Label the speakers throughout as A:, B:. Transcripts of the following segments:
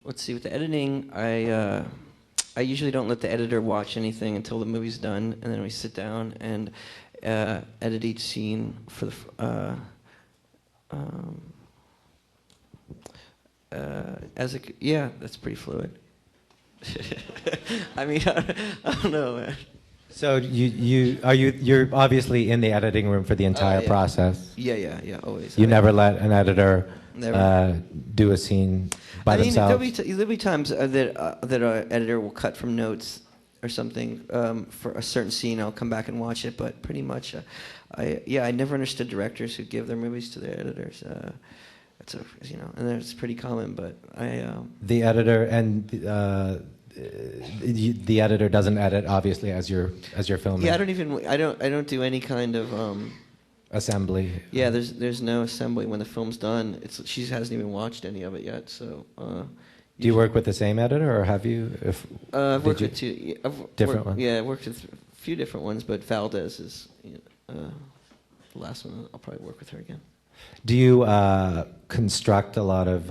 A: Let's see. With the editing, I usually don't let the editor watch anything until the movie's done, and then we sit down and edit each scene for the. Yeah, that's pretty fluid. I mean, I don't know, man.
B: So you're obviously in the editing room for the entire
A: Yeah.
B: process.
A: Yeah, always.
B: You never let an editor
A: Never.
B: do a scene by themselves.
A: There'll be times that our editor will cut from notes or something for a certain scene. I'll come back and watch it, but pretty much, I never understood directors who give their movies to their editors. And that's pretty common. But
B: the editor and the editor doesn't edit, obviously, as you're filming.
A: Yeah, I don't do any kind of
B: assembly.
A: Yeah, there's no assembly when the film's done. She hasn't even watched any of it yet. So.
B: Do you work with the same editor, or have you?
A: I've worked with two.
B: Different ones.
A: Yeah, I've worked with a few different ones, but Valdez is the last one. I'll probably work with her again.
B: Do you construct a lot of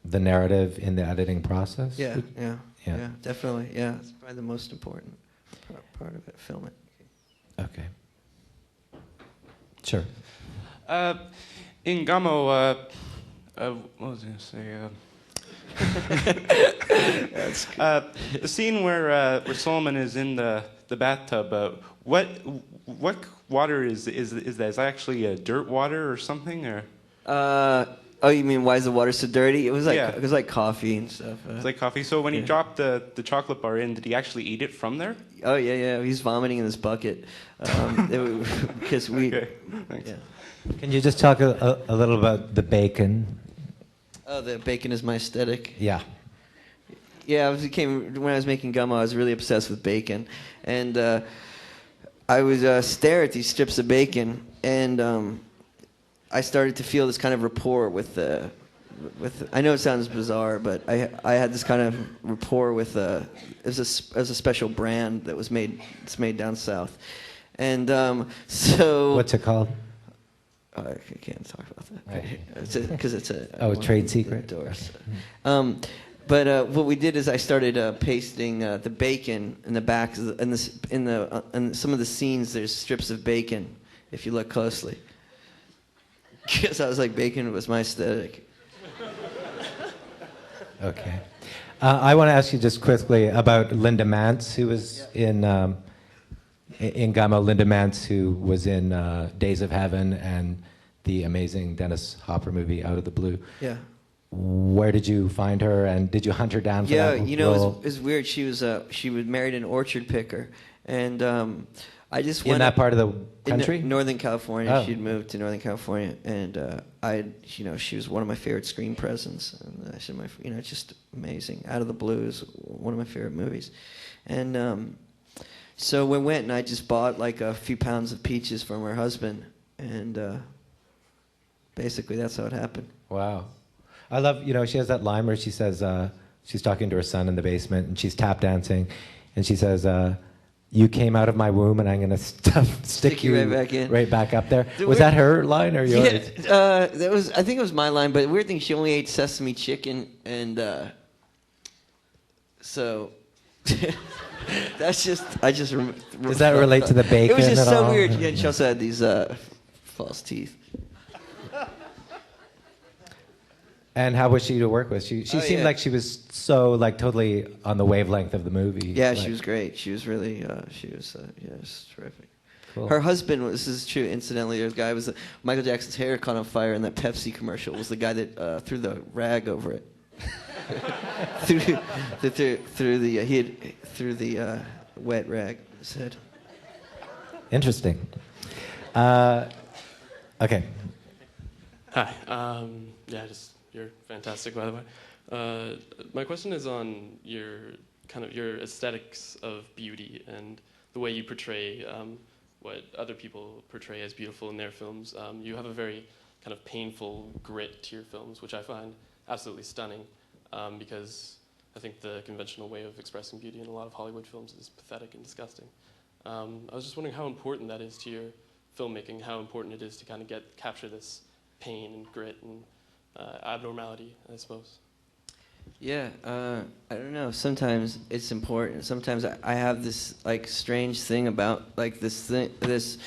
B: the narrative in the editing process?
A: Yeah, definitely. Yeah, it's probably the most important part of it. Film it.
B: Okay. Sure.
C: In Gamo, what was I going to say? The scene where Solomon is in the bathtub. What water is that? Is that actually dirt water or something? Or
A: you mean why is the water so dirty? It was like coffee and stuff.
C: It's like coffee. So when he dropped the chocolate bar in, did he actually eat it from there?
A: Oh yeah. He's vomiting in this bucket because we.
C: Okay. Thanks.
A: Yeah.
B: Can you just talk a little about the bacon?
A: Oh, the bacon is my aesthetic.
B: Yeah.
A: Yeah, when I was making gum, I was really obsessed with bacon, and I would stare at these strips of bacon, and I started to feel this kind of rapport with. I know it sounds bizarre, but I had this kind of rapport with. It was a special brand that was made. It's made down south, and so.
B: What's it called?
A: I can't talk about that
B: Right.
A: because it's a
B: a trade secret.
A: But what we did is I started pasting the bacon in the back, in some of the scenes. There's strips of bacon if you look closely, because I was like, bacon was my aesthetic.
B: Okay. I want to ask you just quickly about Linda Mance, who was in Gamo. Linda Mance, who was in Days of Heaven and the amazing Dennis Hopper movie Out of the Blue.
A: Yeah.
B: Where did you find her, and did you hunt her down for that role?
A: it was weird. She was married an orchard picker, and I just went
B: in that part of the country,
A: Northern California.
B: Oh.
A: She'd moved to Northern California, and she was one of my favorite screen presence. And I said, it's just amazing. Out of the Blue is one of my favorite movies, and so we went, and I just bought like a few pounds of peaches from her husband, and basically that's how it happened.
B: Wow. I love, she has that line where she says, she's talking to her son in the basement, and she's tap dancing, and she says, you came out of my womb, and I'm going to stick you
A: right back in.
B: Right back up there. Was that her line or yours?
A: Yeah, I think it was my line, but the weird thing, she only ate sesame chicken, and so... That's just,
B: Does that relate to the bacon?
A: It was just
B: at
A: so
B: all?
A: weird. Yeah, and she also had these false teeth.
B: And how was she to work with? She seemed like she was so totally on the wavelength of the movie.
A: Yeah, she was great. She was really, it was terrific.
B: Cool.
A: Her husband, this is true, incidentally, the guy was, Michael Jackson's hair caught on fire in that Pepsi commercial, was the guy that threw the rag over it. through the wet rag on his head.
B: Interesting. Okay.
D: Hi. You're fantastic, by the way. My question is on your aesthetics of beauty and the way you portray what other people portray as beautiful in their films. You have a very kind of painful grit to your films, which I find absolutely stunning, because I think the conventional way of expressing beauty in a lot of Hollywood films is pathetic and disgusting. I was just wondering how important that is to your filmmaking, how important it is to kind of capture this pain and grit and abnormality, I suppose.
A: Yeah, I don't know. Sometimes it's important. Sometimes I have this like strange thing about like this thing. This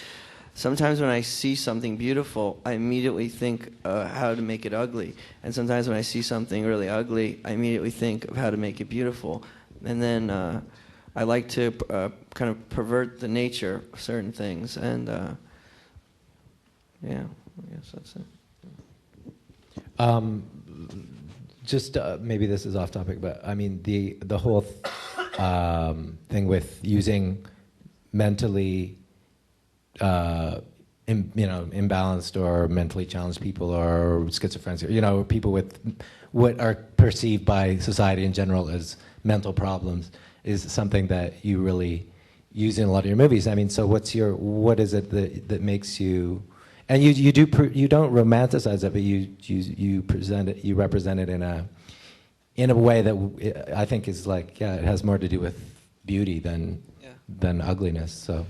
A: sometimes when I see something beautiful, I immediately think how to make it ugly. And sometimes when I see something really ugly, I immediately think of how to make it beautiful. And then I like to kind of pervert the nature of certain things. And yeah, I guess that's it.
B: Just maybe this is off topic, but I mean the whole thing with using mentally, imbalanced or mentally challenged people or schizophrenic, people with what are perceived by society in general as mental problems is something that you really use in a lot of your movies. I mean, so what is it that makes you? And you don't romanticize it, but you present it, you represent it in a way that I think is like, it has more to do with beauty than ugliness. So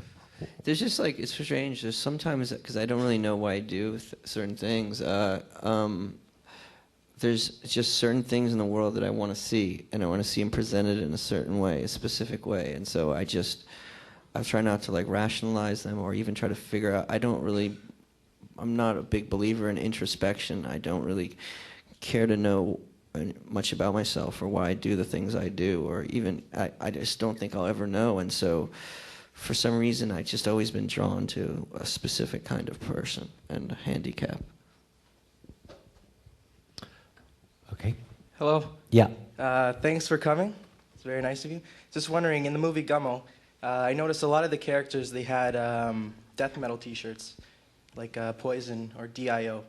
A: there's just like, it's strange. There's sometimes, because I don't really know why I do certain things. There's just certain things in the world that I want to see, and I want to see them presented in a certain way, a specific way, and so I try not to like rationalize them or even try to figure out. I'm not a big believer in introspection. I don't really care to know much about myself or why I do the things I do, or even I just don't think I'll ever know. And so for some reason, I've just always been drawn to a specific kind of person and a handicap.
B: Okay.
E: Hello.
B: Yeah.
E: Thanks for coming. It's very nice of you. Just wondering, in the movie Gummo, I noticed a lot of the characters, they had death metal t-shirts, like Poison or Dio.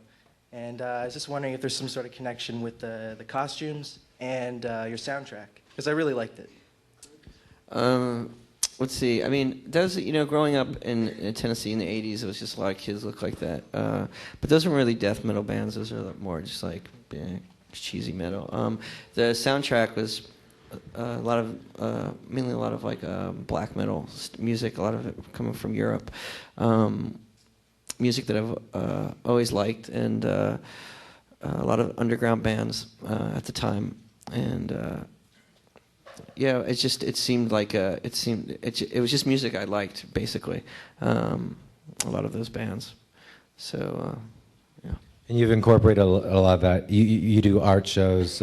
E: And I was just wondering if there's some sort of connection with the costumes and your soundtrack, because I really liked it.
A: Let's see. I mean, growing up in Tennessee in the 80s, it was just a lot of kids look like that. But those weren't really death metal bands. Those are more just like cheesy metal. The soundtrack was mainly a lot of like black metal music, a lot of it coming from Europe. Music that I've always liked, and a lot of underground bands at the time, and it seemed like it was just music I liked, basically. A lot of those bands, so yeah. And
B: you've incorporated a lot of that. You do art shows.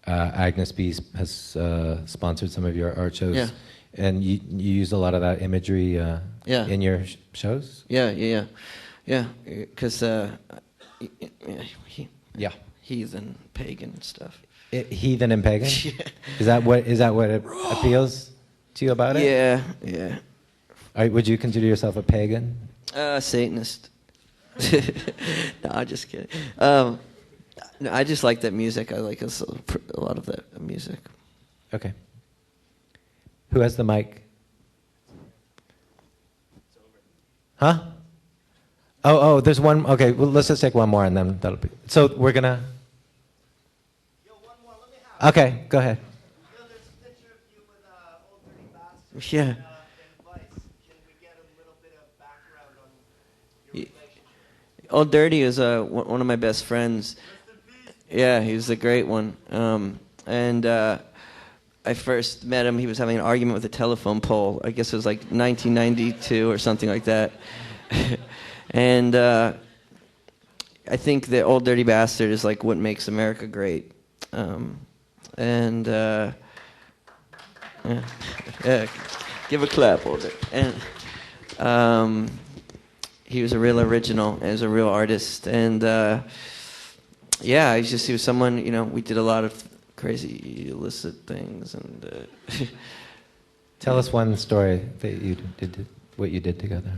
B: Agnes B has sponsored some of your art shows.
A: Yeah.
B: And you use a lot of that imagery in your shows?
A: Yeah. Because heathen, pagan stuff.
B: Heathen and pagan?
A: Yeah.
B: Is that what appeals to you about it?
A: Yeah.
B: Would you consider yourself a pagan?
A: Satanist. No, I'm just kidding. No, I just like that music. I like a lot of that music.
B: Okay. Who has the mic? Huh? Oh, there's one. Okay, well, let's just take one more and then that'll be. So we're gonna.
F: Yo, one more. Let me have.
B: Okay, go ahead.
F: Yo, there's a picture of you with Old Dirty Bastard.
A: Yeah.
F: And Vice. Can we get a little bit of background on your relationship?
A: Old Dirty is one of my best friends. Yeah, he was a great one. And I first met him. He was having an argument with a telephone pole. I guess it was like 1992 or something like that. And I think the Old Dirty Bastard is like what makes America great. Yeah, give a clap, Old Dirty. And he was a real original. He was a real artist. And yeah, he was someone. We did a lot of crazy illicit things. And
B: tell us one story that you did, what you did together.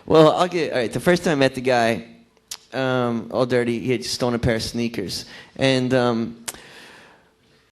A: Well, all right. The first time I met the guy, Old Dirty, he had stolen a pair of sneakers, and